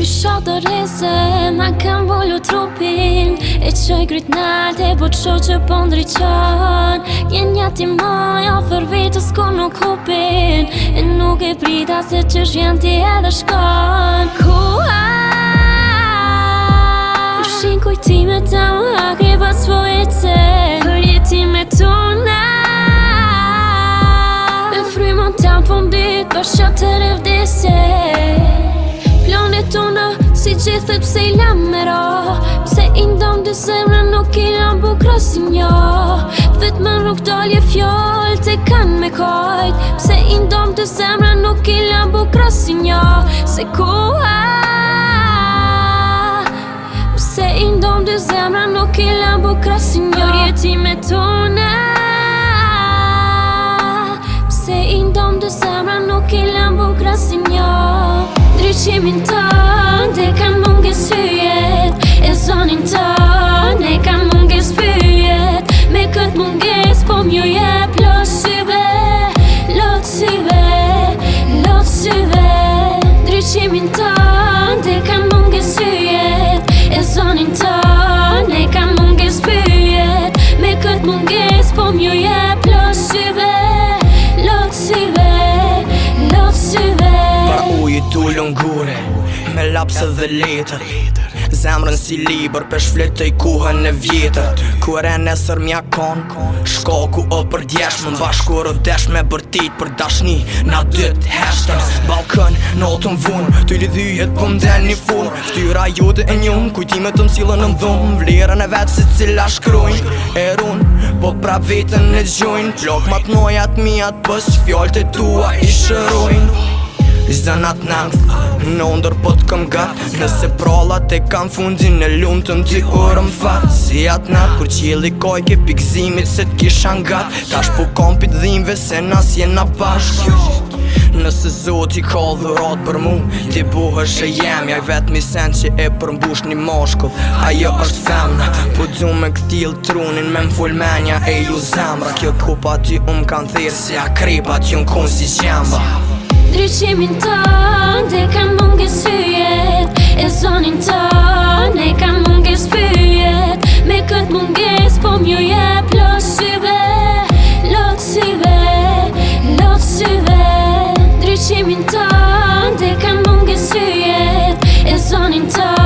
Pisha dorese, ma kam bolu trupin E qoj gryt nalte, po qo që po ndryqon Gjenja ti moja, për vitës ku nuk hupin E nuk e prita se që shvjen ti edhe shkon Ushin kujtime ta më akri pas vojtse Për jetimet tona Me frymon tam fundit, për shok të revdese Planet tona, si gjithët pse i lamero Pse i ndom dy zemra nuk i lam bukra si njo Vetëm nuk dalje fjoll te kan me kojt Pse i ndom dy zemra nuk i lam bukra si njo Se koha Pse i ndom dy zemra nuk i lam bukra si njo Për jetimet tona Pse i ndom dy zemra nuk i lam bukra si njo Ndryqimin ton, te kan munges hyjet E zonin ton, e kan munges pyjet Me kët munges, po m'ju jep lot syve Lot syve, lot syve Ndryqimin ton, te kan munges hyjet E zonin ton, e kan munges pyjet Me kët munges, po m'ju jep lot syve Lot syve, lot syve Tullon gure, me lapse dhe letër Zemrën si liber, pesh fletëj kuhën e vjetër Kur e nesër mjakon, shkoku o për djesh Më bashkur o desh me bërtit për dashni Na dyt heshtëm Balkën, notën vun, ty lidhyjet po mden një fun Ftyra jote e njën, kujtimet të mcilën në dhun Vlerën e vetë si cila shkrujnë E run, po prap vetën e gjojnë Plok mat nojat mijat, pës fjallët e tua i shërojnë Zënat nëngth, në ndër po t'këm gat Nëse prallat e kam fundin e lumë të mty urëm fat Si atë nat, kur qili kojke pikzimit se t'kisha ngat Tash po kompit dhimve se nas jena bashk Nëse zoti ka dhurat për mu Ti buhësh e jem, jaj vetëmi sen që e përmbush një moshkull Ajo është femna, po du me këthil trunin me m'full menja e ju zemra Kjo kupa ty kan thirë si akripa t'ju n'kun si qemba Ndryqimin ton, te kan munges hyjet E zonin ton, e kan munges pyjet Me kët munges, po m'ju jep lot syve Lot syve, lot syve Ndryqimin ton, te kan munges hyjet E zonin ton